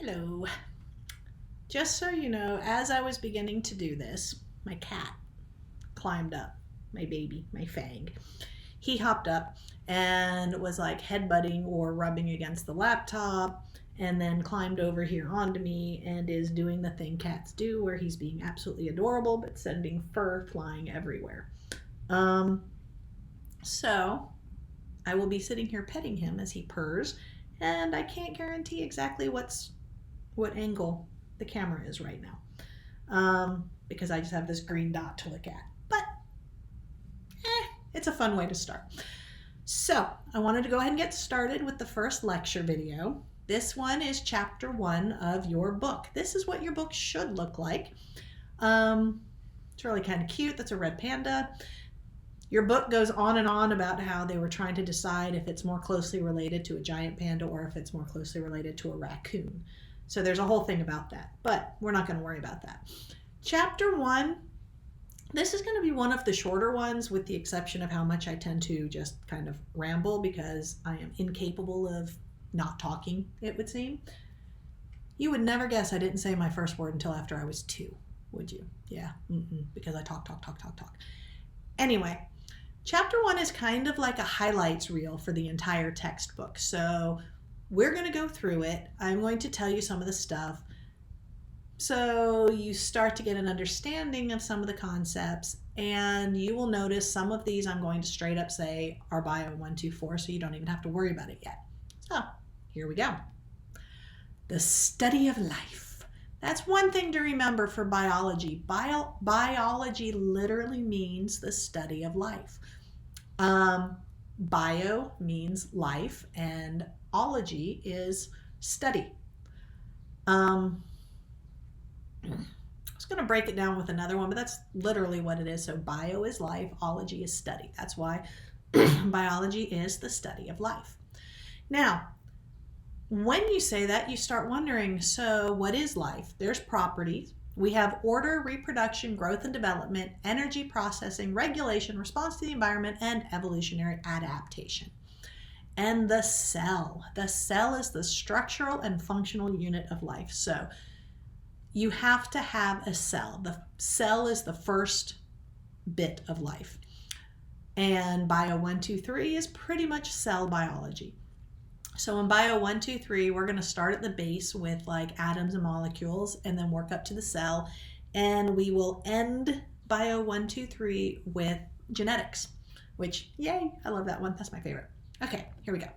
Hello. Just so you know, as I was beginning to do this, my cat climbed up, my baby, my Fang. He hopped up and was like headbutting or rubbing against the laptop and then climbed over here onto me and is doing the thing cats do where he's being absolutely adorable but sending fur flying everywhere. Um, so I will be sitting here petting him as he purrs, and I can't guarantee exactly what angle the camera is right now, because I just have this green dot to look at. But it's a fun way to start. So I wanted to go ahead and get started with the first lecture video. This one is chapter 1 of your book. This is what your book should look like. It's really kind of cute. That's a red panda. Your book goes on and on about how they were trying to decide if it's more closely related to a giant panda or if it's more closely related to a raccoon. So there's a whole thing about that, but we're not going to worry about that. Chapter 1, this is going to be one of the shorter ones, with the exception of how much I tend to just kind of ramble because I am incapable of not talking, it would seem. You would never guess I didn't say my first word until after I was 2, would you? Yeah, because I talk. Anyway, chapter 1 is kind of like a highlights reel for the entire textbook. So we're going to go through it. I'm going to tell you some of the stuff so you start to get an understanding of some of the concepts, and you will notice some of these I'm going to straight up say are Bio 1, 2, 4, so you don't even have to worry about it yet. So here we go. The study of life. That's one thing to remember for biology. Biology literally means the study of life. Bio means life, and ology is study. I was going to break it down with another one, but that's literally what it is. So bio is life, ology is study. That's why biology is the study of life. Now, when you say that, you start wondering, so what is life? There's properties. We have order, reproduction, growth and development, energy processing, regulation, response to the environment, and evolutionary adaptation. And the cell. The cell is the structural and functional unit of life. So you have to have a cell. The cell is the first bit of life. And Bio 1, 2, 3 is pretty much cell biology. So in Bio 1, 2, 3, we're going to start at the base with like atoms and molecules and then work up to the cell. And we will end Bio 1, 2, 3 with genetics, which, yay, I love that one. That's my favorite. Okay, here we go.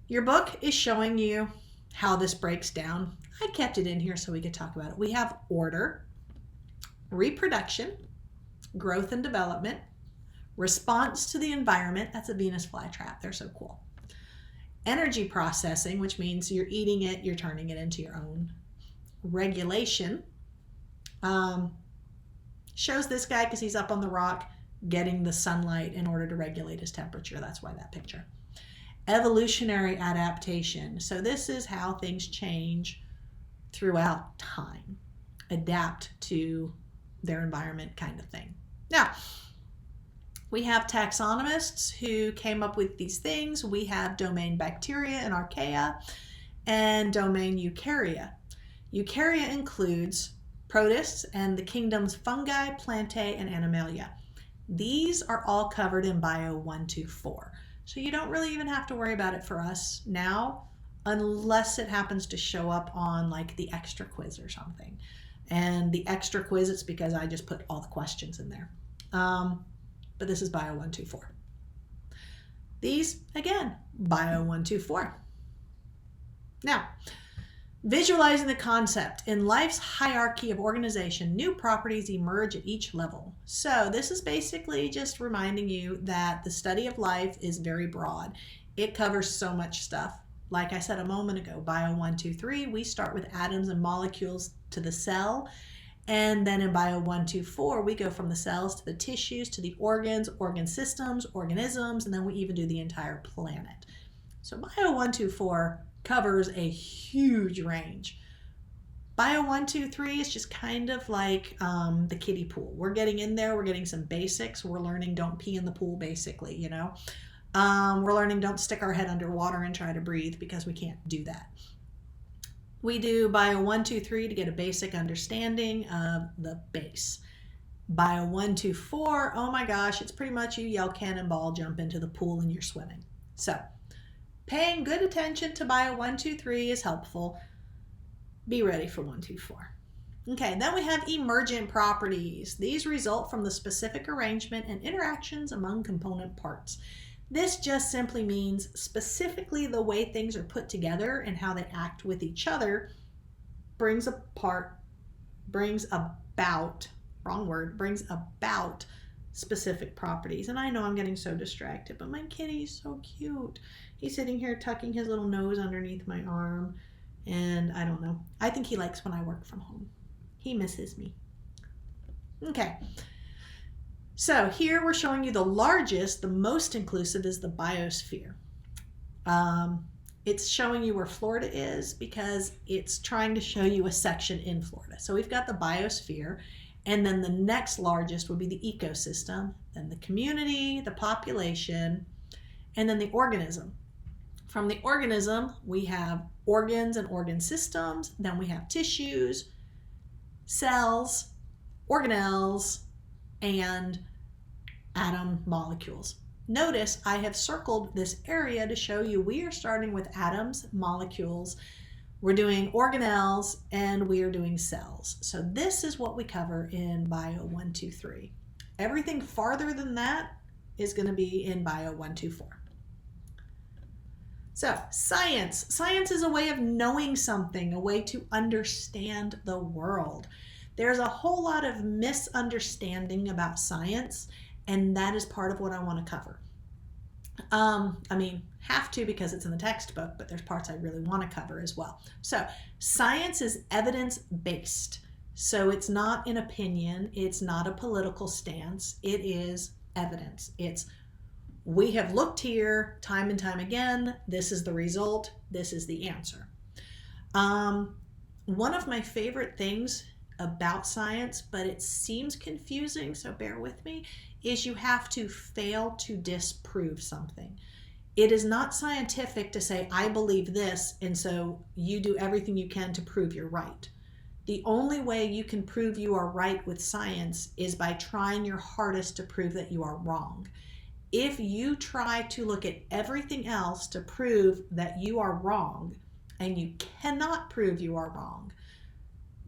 Your book is showing you how this breaks down. I kept it in here so we could talk about it. We have order, reproduction, growth and development, response to the environment. That's a Venus flytrap. They're so cool. Energy processing, which means you're eating it, you're turning it into your own. Regulation shows this guy because he's up on the rock getting the sunlight in order to regulate his temperature. That's why that picture. Evolutionary adaptation. So this is how things change throughout time, adapt to their environment kind of thing. Now, we have taxonomists who came up with these things. We have domain bacteria and archaea and domain eukarya. Eukarya includes protists and the kingdoms fungi, plantae, and animalia. These are all covered in Bio 1, 2, 4. So you don't really even have to worry about it for us now, unless it happens to show up on like the extra quiz or something. And the extra quiz, it's because I just put all the questions in there. But this is Bio 1, 2, 4. These, again, Bio 1, 2, 4. Now, visualizing the concept. In life's hierarchy of organization, new properties emerge at each level. So this is basically just reminding you that the study of life is very broad. It covers so much stuff. Like I said a moment ago, Bio 1, 2, 3, we start with atoms and molecules to the cell. And then in Bio 1, 2, 4, we go from the cells to the tissues, to the organs, organ systems, organisms, and then we even do the entire planet. So Bio 1, 2, 4 covers a huge range. Bio 1, 2, 3 is just kind of like the kiddie pool. We're getting in there, we're getting some basics. We're learning don't pee in the pool, basically, you know. We're learning don't stick our head underwater and try to breathe because we can't do that. We do bio 1, 2, 3 to get a basic understanding of the base. Bio 1, 2, 4, oh my gosh, it's pretty much you yell cannonball, jump into the pool, and you're swimming. So paying good attention to bio 1, 2, 3 is helpful. Be ready for 1, 2, 4. Okay, then we have emergent properties. These result from the specific arrangement and interactions among component parts. This just simply means specifically the way things are put together and how they act with each other brings about specific properties. And I know I'm getting so distracted, but my kitty's so cute. He's sitting here tucking his little nose underneath my arm, and I don't know. I think he likes when I work from home. He misses me. Okay. So here we're showing you the largest, the most inclusive is the biosphere. It's showing you where Florida is because it's trying to show you a section in Florida. So we've got the biosphere, and then the next largest would be the ecosystem, then the community, the population, and then the organism. From the organism, we have organs and organ systems, then we have tissues, cells, organelles, and atom molecules. Notice I have circled this area to show you we are starting with atoms, molecules, we're doing organelles, and we are doing cells. So this is what we cover in bio 1, 2, 3. Everything farther than that is going to be in bio 1, 2, 4. So science. Science is a way of knowing something, a way to understand the world. There's a whole lot of misunderstanding about science, and that is part of what I want to cover. Have to because it's in the textbook, but there's parts I really want to cover as well. So science is evidence-based. So it's not an opinion, it's not a political stance, it is evidence. It's we have looked here time and time again, this is the result, this is the answer. One of my favorite things about science, but it seems confusing, so bear with me, is you have to fail to disprove something. It is not scientific to say, I believe this, and so you do everything you can to prove you're right. The only way you can prove you are right with science is by trying your hardest to prove that you are wrong. If you try to look at everything else to prove that you are wrong, and you cannot prove you are wrong,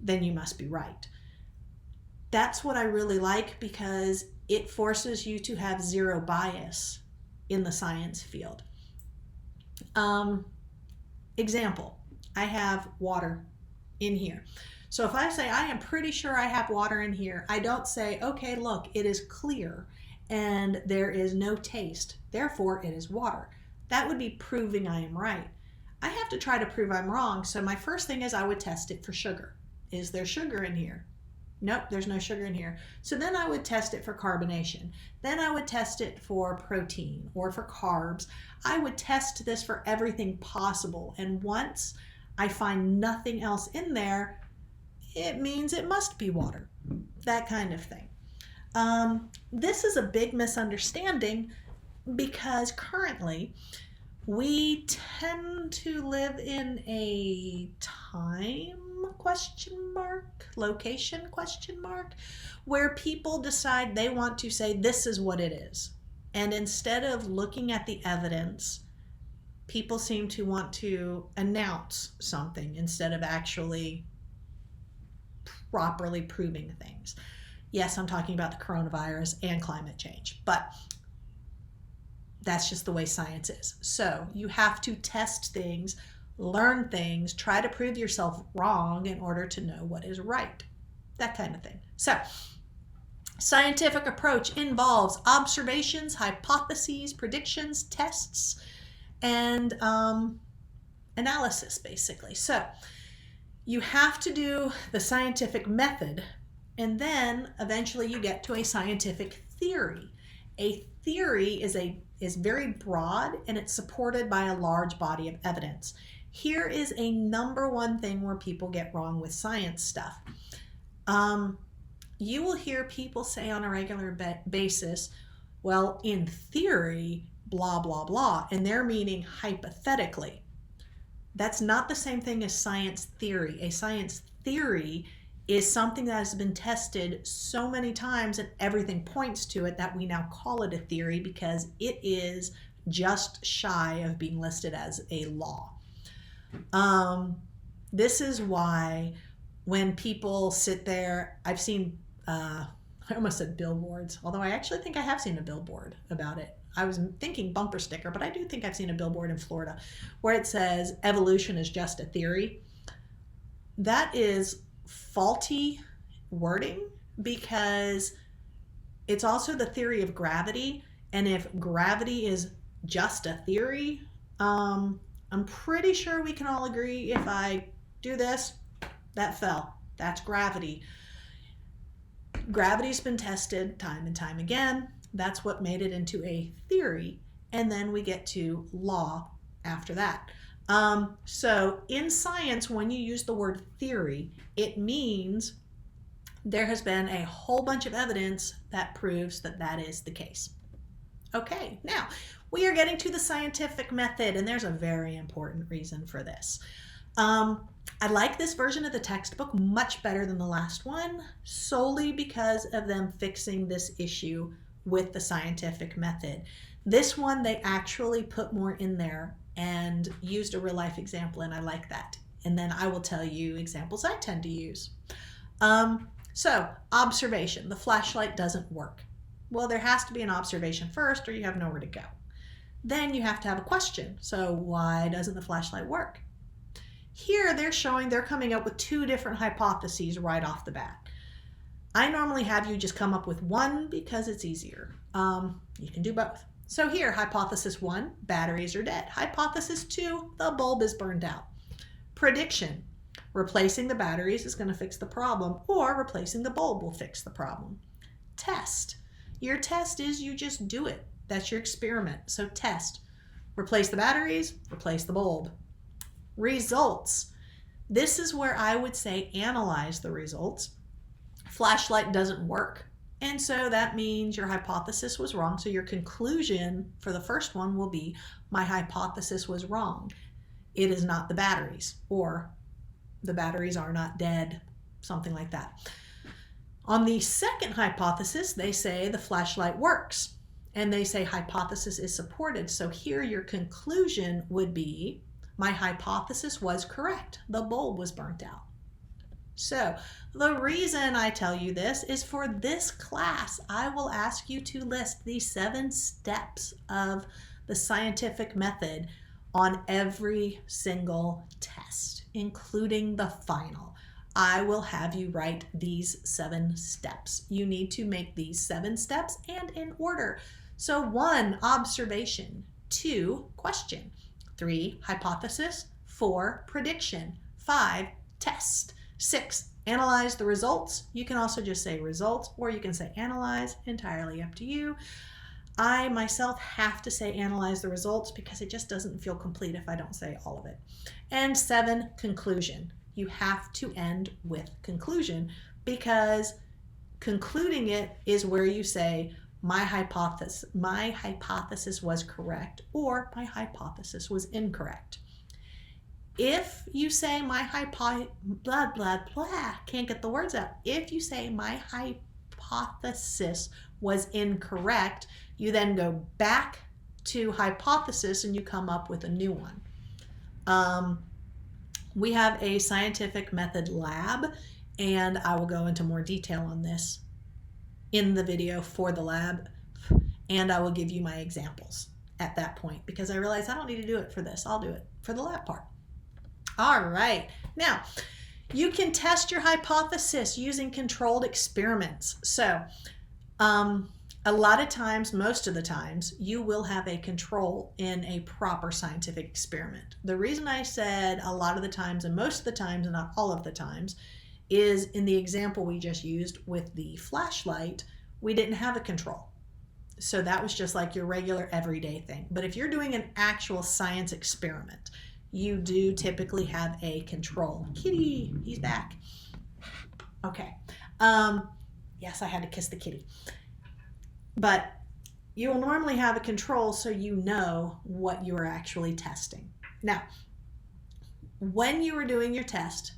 then you must be right. That's what I really like because it forces you to have zero bias in the science field. Example, I have water in here. So if I say, I am pretty sure I have water in here, I don't say, okay, look, it is clear and there is no taste, therefore it is water. That would be proving I am right. I have to try to prove I'm wrong, so my first thing is I would test it for sugar. Is there sugar in here? Nope, there's no sugar in here. So then I would test it for carbonation. Then I would test it for protein or for carbs. I would test this for everything possible. And once I find nothing else in there, it means it must be water. That kind of thing. This is a big misunderstanding because currently we tend to live in a time location where people decide they want to say this is what it is. And instead of looking at the evidence, people seem to want to announce something instead of actually properly proving things. Yes, I'm talking about the coronavirus and climate change, but that's just the way science is. So you have to test things, learn things, try to prove yourself wrong in order to know what is right. That kind of thing. So scientific approach involves observations, hypotheses, predictions, tests, and analysis, basically. So you have to do the scientific method, and then eventually you get to a scientific theory. A theory is very broad, and it's supported by a large body of evidence. Here is a number one thing where people get wrong with science stuff. You will hear people say on a regular basis, well, in theory, blah, blah, blah, and they're meaning hypothetically. That's not the same thing as science theory. A science theory is something that has been tested so many times and everything points to it that we now call it a theory because it is just shy of being listed as a law. This is why when people sit there, I've seen, I almost said billboards, although I actually think I have seen a billboard about it. I was thinking bumper sticker, but I do think I've seen a billboard in Florida where it says evolution is just a theory. That is faulty wording because it's also the theory of gravity. And if gravity is just a theory, I'm pretty sure we can all agree if I do this, that fell. That's gravity. Gravity's been tested time and time again. That's what made it into a theory. And then we get to law after that. So in science, when you use the word theory, it means there has been a whole bunch of evidence that proves that that is the case. Okay, now we are getting to the scientific method, and there's a very important reason for this. I like this version of the textbook much better than the last one, solely because of them fixing this issue with the scientific method. This one, they actually put more in there and used a real life example, and I like that. And then I will tell you examples I tend to use. So, observation. The flashlight doesn't work. Well, there has to be an observation first, or you have nowhere to go. Then you have to have a question. So, why doesn't the flashlight work? Here, they're coming up with two different hypotheses right off the bat. I normally have you just come up with one because it's easier. You can do both. So here, hypothesis 1, batteries are dead. Hypothesis 2, the bulb is burned out. Prediction, replacing the batteries is going to fix the problem, or replacing the bulb will fix the problem. Test, your test is you just do it. That's your experiment. So test, replace the batteries, replace the bulb. Results, this is where I would say analyze the results. Flashlight doesn't work. And so that means your hypothesis was wrong. So your conclusion for the first one will be, my hypothesis was wrong. It is not the batteries, or the batteries are not dead, something like that. On the second hypothesis, they say the flashlight works. And they say hypothesis is supported. So here your conclusion would be, my hypothesis was correct. The bulb was burnt out. So the reason I tell you this is for this class, I will ask you to list the 7 steps of the scientific method on every single test, including the final. I will have you write these 7 steps. You need to make these 7 steps and in order. So 1, observation. 2, question. 3, hypothesis. 4, prediction. 5, test. 6, analyze the results. You can also just say results, or you can say analyze, entirely up to you. I myself have to say analyze the results because it just doesn't feel complete if I don't say all of it. And 7, conclusion. You have to end with conclusion because concluding it is where you say my hypothesis was correct, or my hypothesis was incorrect. If you say can't get the words out. If you say my hypothesis was incorrect, you then go back to hypothesis and you come up with a new one. We have a scientific method lab, and I will go into more detail on this in the video for the lab, and I will give you my examples at that point because I realize I don't need to do it for this. I'll do it for the lab part. All right, now you can test your hypothesis using controlled experiments. So a lot of times, most of the times, you will have a control in a proper scientific experiment. The reason I said a lot of the times and most of the times and not all of the times is in the example we just used with the flashlight, we didn't have a control. So that was just like your regular everyday thing. But if you're doing an actual science experiment, you do typically have a control. Kitty, he's back. Okay. Yes, I had to kiss the kitty. But you will normally have a control so you know what you are actually testing. Now, when you are doing your test,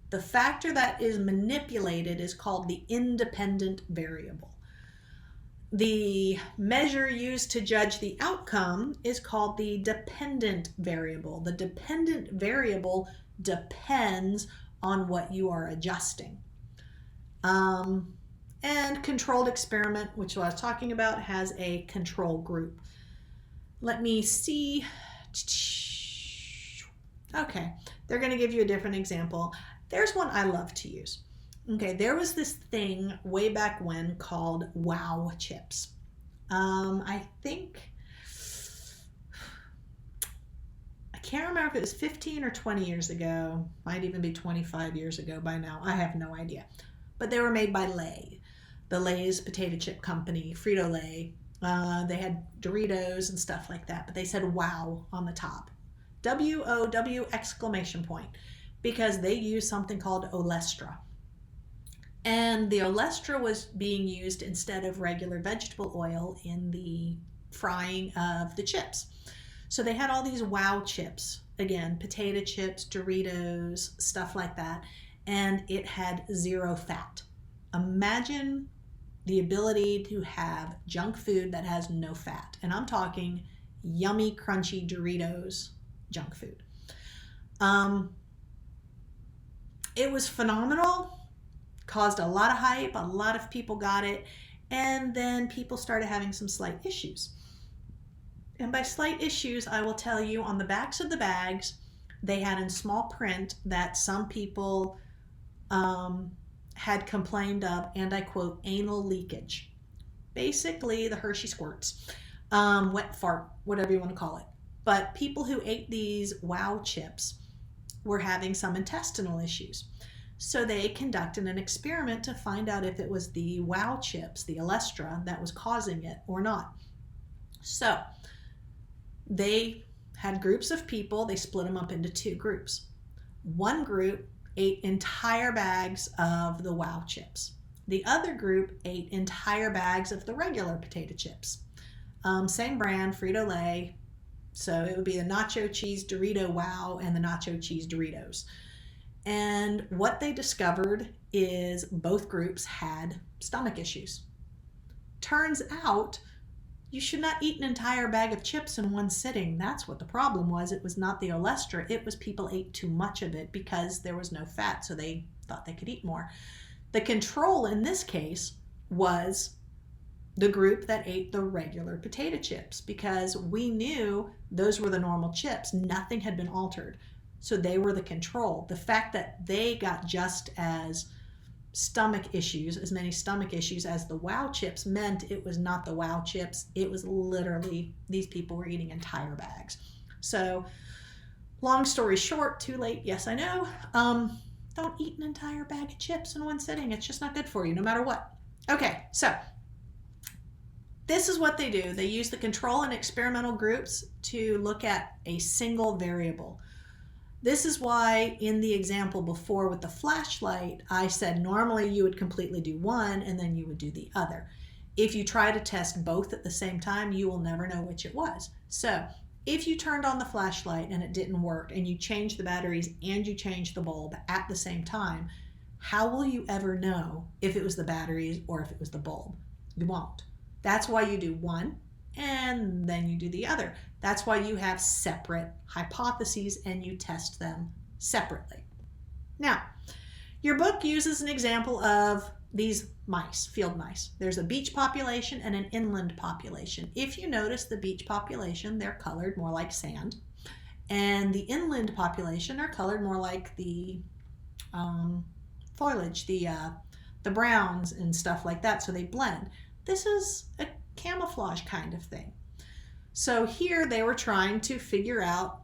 the factor that is manipulated is called the independent variable. The measure used to judge the outcome is called the dependent variable. The dependent variable depends on what you are adjusting. And controlled experiment, which I was talking about, has a control group. Let me see. Okay, they're going to give you a different example. There's one I love to use. Okay, there was this thing way back when called wow chips. I think, I can't remember if it was 15 or 20 years ago. Might even be 25 years ago by now. I have no idea. But they were made by Lay, the Lay's potato chip company, Frito-Lay. They had Doritos and stuff like that, but they said wow on the top. W-O-W exclamation point, because they used something called Olestra. And the Olestra was being used instead of regular vegetable oil in the frying of the chips. So they had all these wow chips, again, potato chips, Doritos, stuff like that, and it had 0 fat. Imagine the ability to have junk food that has no fat. And I'm talking yummy, crunchy Doritos junk food. It was phenomenal. Caused a lot of hype, a lot of people got it, and then people started having some slight issues. And by slight issues, I will tell you, on the backs of the bags, they had in small print that some people had complained of, and I quote, anal leakage. Basically, the Hershey squirts, wet fart, whatever you want to call it. But people who ate these wow chips were having some intestinal issues. So they conducted an experiment to find out if it was the wow chips, the Olestra, that was causing it or not. So they had groups of people. They split them up into 2 groups. One group ate entire bags of the wow chips. The other group ate entire bags of the regular potato chips. Same brand, Frito-Lay. So it would be the nacho cheese Dorito wow and the nacho cheese Doritos. And what they discovered is both groups had stomach issues. Turns out you should not eat an entire bag of chips in one sitting. That's what the problem was. It was not the Olestra. It was people ate too much of it because there was no fat, so they thought they could eat more. The control in this case was the group that ate the regular potato chips, because we knew those were the normal chips. Nothing had been altered. So they were the control. The fact that they got just as many stomach issues as the wow chips meant it was not the wow chips. It was literally, these people were eating entire bags. So long story short, too late, yes I know, don't eat an entire bag of chips in one sitting. It's just not good for you no matter what. Okay, so this is what they do. They use the control and experimental groups to look at a single variable. This is why in the example before with the flashlight, I said normally you would completely do one and then you would do the other. If you try to test both at the same time, you will never know which it was. So if you turned on the flashlight and it didn't work, and you changed the batteries and you changed the bulb at the same time, how will you ever know if it was the batteries or if it was the bulb? You won't. That's why you do one and then you do the other. That's why you have separate hypotheses and you test them separately. Now, your book uses an example of these mice, field mice. There's a beach population and an inland population. If you notice the beach population, they're colored more like sand. And the inland population are colored more like the foliage, the browns and stuff like that, so they blend. This is a camouflage kind of thing. So here they were trying to figure out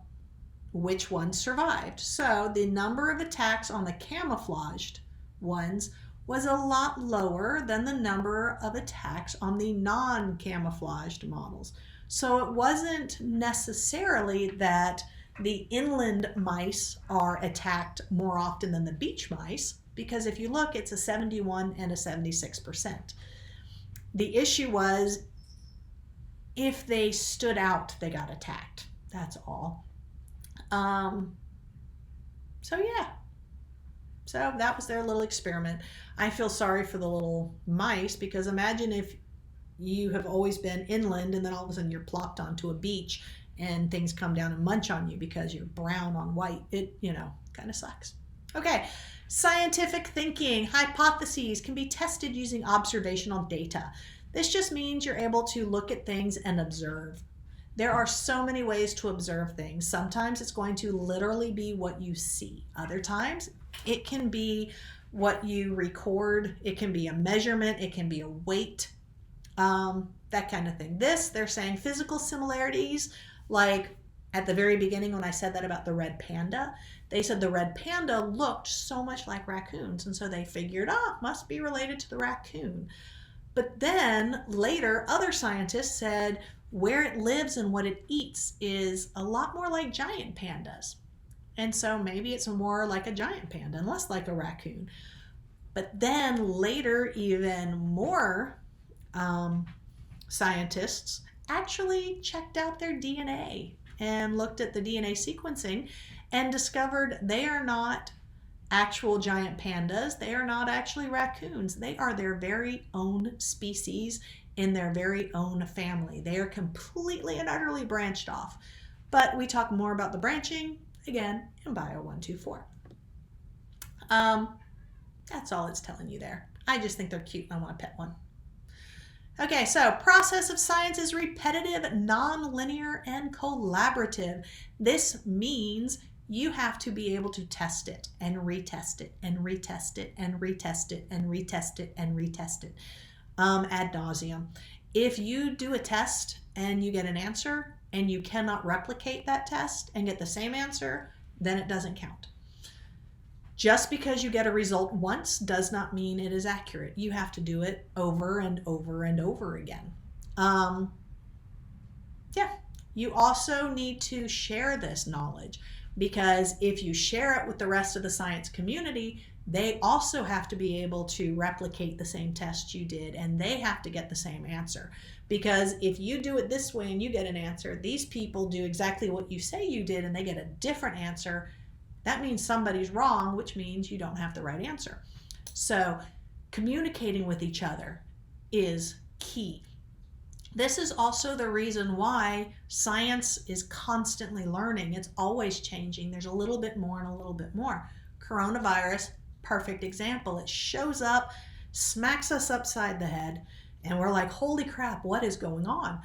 which ones survived. So the number of attacks on the camouflaged ones was a lot lower than the number of attacks on the non-camouflaged models. So it wasn't necessarily that the inland mice are attacked more often than the beach mice, because if you look, it's a 71 and a 76%. The issue was if they stood out, they got attacked. That's all. So yeah. So that was their little experiment. I feel sorry for the little mice, because imagine if you have always been inland and then all of a sudden you're plopped onto a beach and things come down and munch on you because you're brown on white. It, kind of sucks. Okay, scientific thinking. Hypotheses can be tested using observational data. This just means you're able to look at things and observe. There are so many ways to observe things. Sometimes it's going to literally be what you see. Other times it can be what you record. It can be a measurement. It can be a weight, that kind of thing. They're saying physical similarities, like at the very beginning when I said that about the red panda, they said the red panda looked so much like raccoons, and so they figured, must be related to the raccoon. But then later, other scientists said where it lives and what it eats is a lot more like giant pandas. And so maybe it's more like a giant panda and less like a raccoon. But then later, even more scientists actually checked out their DNA and looked at the DNA sequencing and discovered they are not actual giant pandas. They are not actually raccoons. They are their very own species in their very own family. They are completely and utterly branched off. But we talk more about the branching again in Bio 124. That's all it's telling you there. I just think they're cute and I want to pet one. Okay, so process of science is repetitive, non-linear, and collaborative. This means you have to be able to test it and retest it and retest it and retest it and retest it and retest it ad nauseum. If you do a test and you get an answer and you cannot replicate that test and get the same answer, then it doesn't count. Just because you get a result once does not mean it is accurate. You have to do it over and over and over again. You also need to share this knowledge, because if you share it with the rest of the science community, they also have to be able to replicate the same test you did, and they have to get the same answer. Because if you do it this way and you get an answer, these people do exactly what you say you did and they get a different answer, that means somebody's wrong, which means you don't have the right answer. So communicating with each other is key. This is also the reason why science is constantly learning. It's always changing. There's a little bit more and a little bit more. Coronavirus, perfect example. It shows up, smacks us upside the head, and we're like, holy crap, what is going on?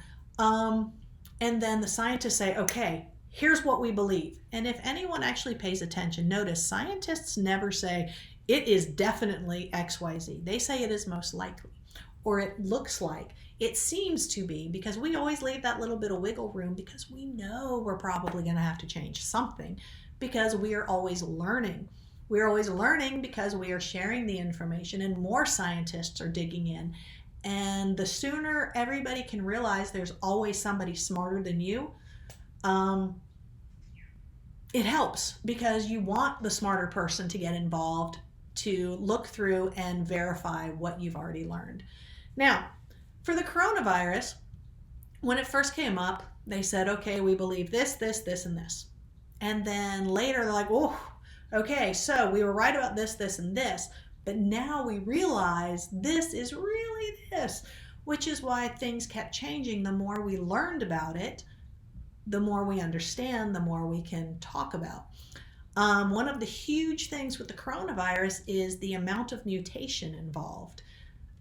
And then the scientists say, okay, here's what we believe. And if anyone actually pays attention, notice scientists never say, it is definitely XYZ. They say it is most likely, or it looks like, it seems to be, because we always leave that little bit of wiggle room because we know we're probably going to have to change something, because we are always learning. We're always learning because we are sharing the information and more scientists are digging in. And the sooner everybody can realize there's always somebody smarter than you, it helps, because you want the smarter person to get involved, to look through and verify what you've already learned. Now, for the coronavirus, when it first came up, they said, okay, we believe this, this, this, and this. And then later they're like, oh, okay, so we were right about this, this, and this, but now we realize this is really this, which is why things kept changing. The more we learned about it, the more we understand, the more we can talk about. One of the huge things with the coronavirus is the amount of mutation involved.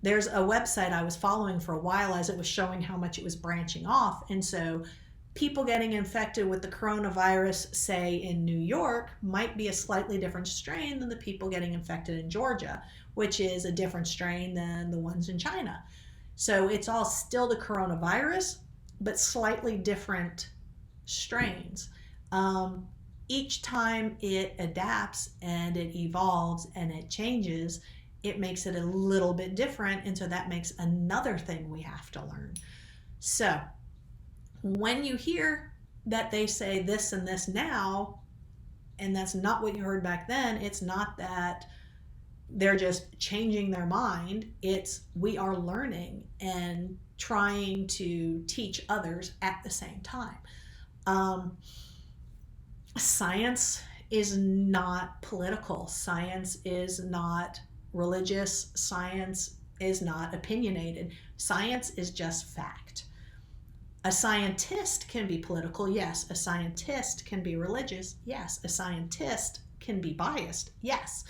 There's a website I was following for a while as it was showing how much it was branching off. And so people getting infected with the coronavirus, say in New York, might be a slightly different strain than the people getting infected in Georgia, which is a different strain than the ones in China. So it's all still the coronavirus, but slightly different strains. Each time it adapts and it evolves and it changes, it makes it a little bit different, and so that makes another thing we have to learn. So when you hear that they say this and this now, and that's not what you heard back then, it's not that they're just changing their mind. It's we are learning and trying to teach others at the same time. Science is not political. Science is not religious. Science is not opinionated. Science is just fact. A scientist can be political, yes. A scientist can be religious, yes. A scientist can be biased, yes.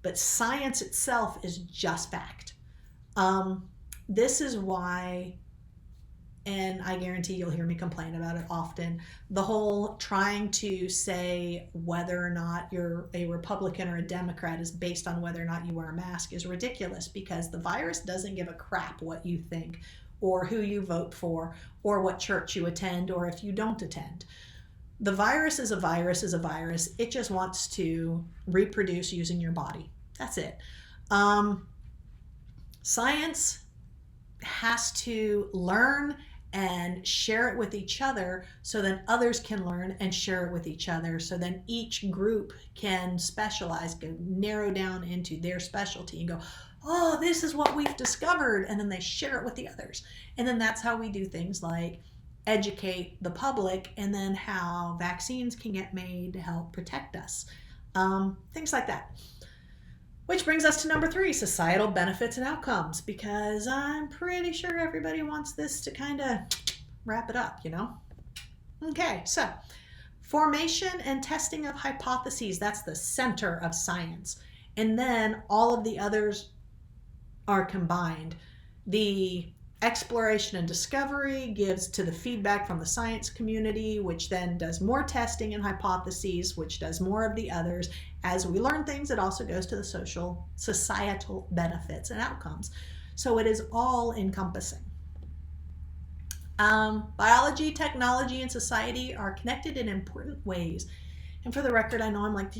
But science itself is just fact. This is why, and I guarantee you'll hear me complain about it often, the whole trying to say whether or not you're a Republican or a Democrat is based on whether or not you wear a mask is ridiculous, because the virus doesn't give a crap what you think or who you vote for or what church you attend or if you don't attend. The virus is a virus is a virus. It just wants to reproduce using your body. That's it. Science has to learn and share it with each other so then others can learn and share it with each other. So then each group can specialize, go narrow down into their specialty and go, oh, this is what we've discovered. And then they share it with the others. And then that's how we do things like educate the public, and then how vaccines can get made to help protect us. Things like that. Which brings us to number 3, societal benefits and outcomes, because I'm pretty sure everybody wants this to kind of wrap it up, you know? Okay, so formation and testing of hypotheses, that's the center of science. And then all of the others are combined. The exploration and discovery gives to the feedback from the science community, which then does more testing and hypotheses, which does more of the others. As we learn things, it also goes to the societal benefits and outcomes. So it is all encompassing. Biology, technology, and society are connected in important ways. And for the record, I know I'm like,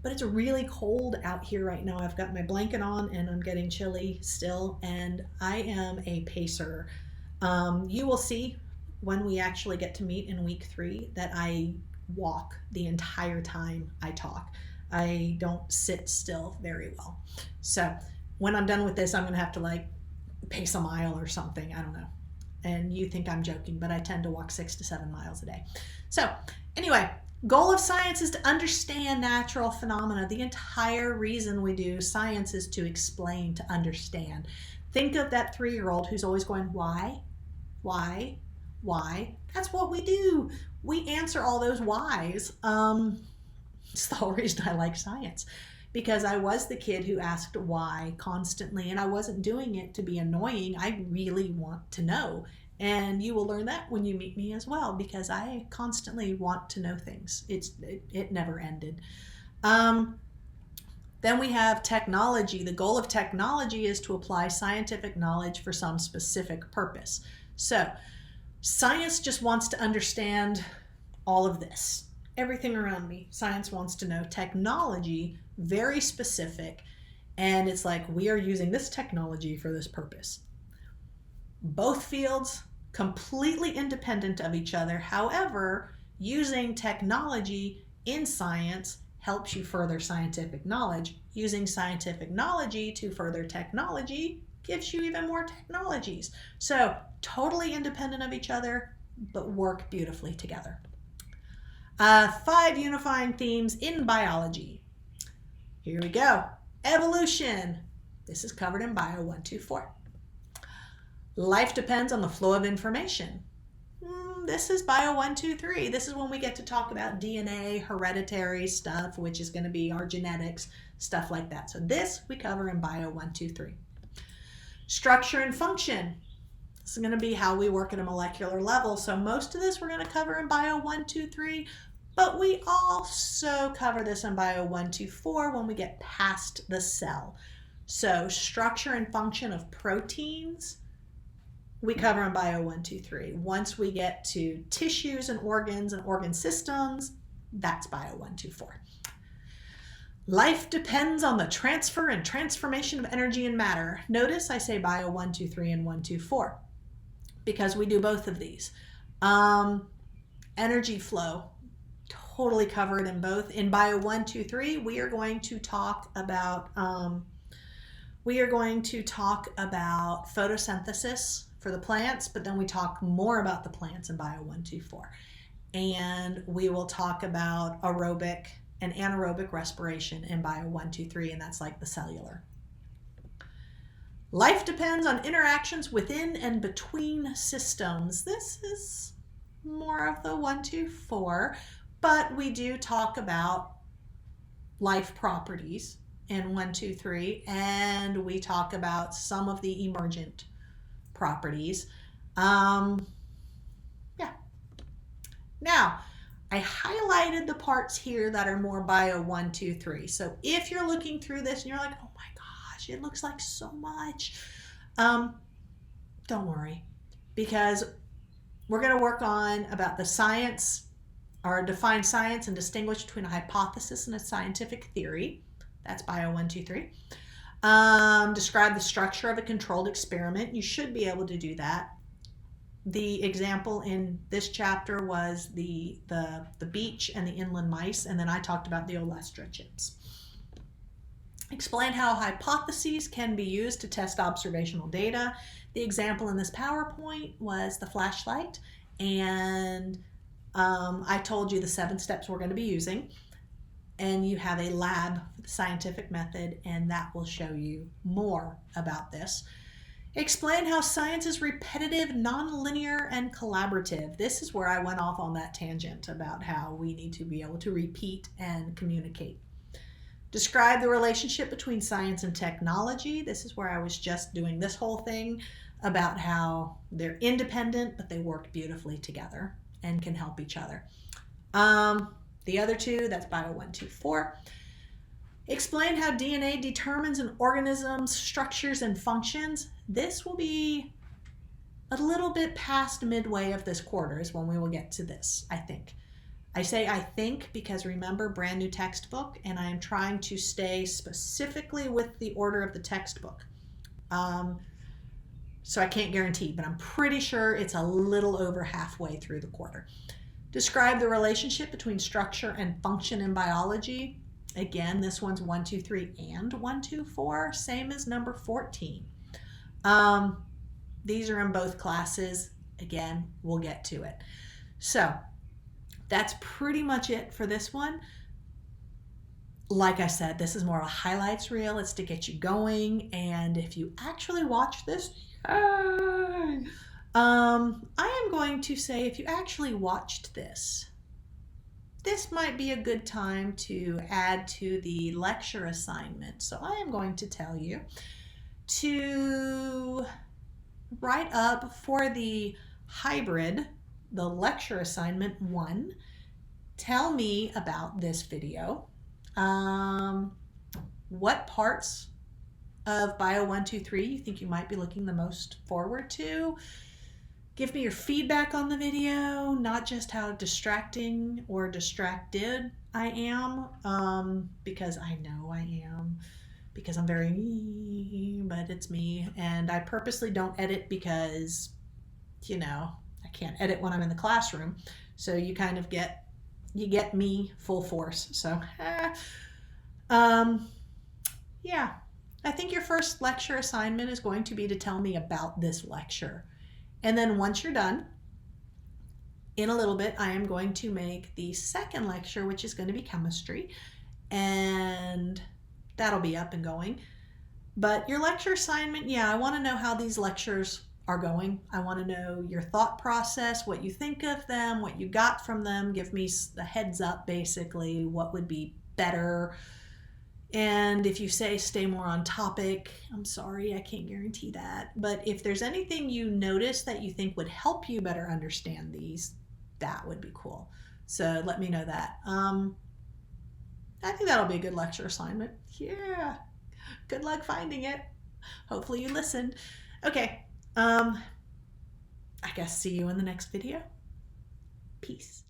but it's really cold out here right now. I've got my blanket on and I'm getting chilly still, and I am a pacer. You will see when we actually get to meet in week 3 that I walk the entire time I talk. I don't sit still very well. So when I'm done with this, I'm going to have to like pace a mile or something. I don't know. And you think I'm joking, but I tend to walk 6 to 7 miles a day. So anyway, goal of science is to understand natural phenomena. The entire reason we do science is to explain, to understand. Think of that 3-year-old who's always going, why? That's what we do. We answer all those whys. It's the whole reason I like science, because I was the kid who asked why constantly, and I wasn't doing it to be annoying. I really want to know. And you will learn that when you meet me as well, because I constantly want to know things. It never ended. Then we have technology. The goal of technology is to apply scientific knowledge for some specific purpose. So science just wants to understand all of this. Everything around me, science wants to know. Technology, very specific. And it's like, we are using this technology for this purpose. Both fields completely independent of each other. However, using technology in science helps you further scientific knowledge. Using scientific knowledge to further technology gives you even more technologies. So totally independent of each other, but work beautifully together. 5 unifying themes in biology. Here we go. Evolution. This is covered in Bio 124. Life depends on the flow of information. This is Bio 123. This is when we get to talk about DNA, hereditary stuff, which is going to be our genetics, stuff like that. So this we cover in Bio 123. Structure and function. This is going to be how we work at a molecular level. So most of this we're going to cover in Bio 123, but we also cover this in Bio 124 when we get past the cell. So structure and function of proteins, we cover in Bio 123. Once we get to tissues and organ systems, that's Bio 124. Life depends on the transfer and transformation of energy and matter. Notice I say Bio 123 and 124 because we do both of these. Energy flow, totally covered in both. In Bio 123, we are going to talk about photosynthesis for the plants, but then we talk more about the plants in Bio 124. and we will talk about aerobic and anaerobic respiration in Bio 1, 2, 3, and that's like the cellular. Life depends on interactions within and between systems. This is more of the 1, 2, 4, but we do talk about life properties in 1, 2, 3, and we talk about some of the emergent properties. Yeah. Now, I highlighted the parts here that are more Bio 1, 2, 3. So if you're looking through this and you're like, oh my gosh, it looks like so much, don't worry, because we're going to work on about the science, or define science and distinguish between a hypothesis and a scientific theory. That's Bio 1, 2, 3. Describe the structure of a controlled experiment. You should be able to do that. The example in this chapter was the beach and the inland mice, and then I talked about the Olestra chips. Explain how hypotheses can be used to test observational data. The example in this PowerPoint was the flashlight, and I told you the 7 steps we're going to be using, and you have a lab for the scientific method, and that will show you more about this. Explain how science is repetitive, nonlinear, and collaborative. This is where I went off on that tangent about how we need to be able to repeat and communicate. Describe the relationship between science and technology. This is where I was just doing this whole thing about how they're independent, but they work beautifully together and can help each other. The other 2, that's Bio 1, 2, 4. Explain how DNA determines an organism's structures and functions. This will be a little bit past midway of this quarter is when we will get to this, I think. I say I think because remember, brand new textbook, and I am trying to stay specifically with the order of the textbook. So I can't guarantee, but I'm pretty sure it's a little over halfway through the quarter. Describe the relationship between structure and function in biology. Again, this one's 1, 2, 3 and 1, 2, 4, same as number 14. These are in both classes. Again, we'll get to it. So that's pretty much it for this one. Like I said, this is more of a highlights reel. It's to get you going. And if you actually watch this, I am going to say if you actually watched this might be a good time to add to the lecture assignment. So I am going to tell you to write up for the hybrid, the lecture assignment 1, tell me about this video. What parts of Bio 1, 2, 3 you think you might be looking the most forward to. Give me your feedback on the video, not just how distracting or distracted I am, because I know I am, because I'm very me, but it's me, and I purposely don't edit because, you know, I can't edit when I'm in the classroom, so you kind of get me full force. So, yeah, I think your first lecture assignment is going to be to tell me about this lecture. And then once you're done, in a little bit, I am going to make the second lecture, which is going to be chemistry, and that'll be up and going. But your lecture assignment, yeah, I want to know how these lectures are going. I want to know your thought process, what you think of them, what you got from them. Give me the heads up, basically, what would be better. And if you say stay more on topic, I'm sorry, I can't guarantee that. But if there's anything you notice that you think would help you better understand these, that would be cool. So let me know that. I think that'll be a good lecture assignment. Yeah. Good luck finding it. Hopefully you listened. Okay. I guess see you in the next video. Peace.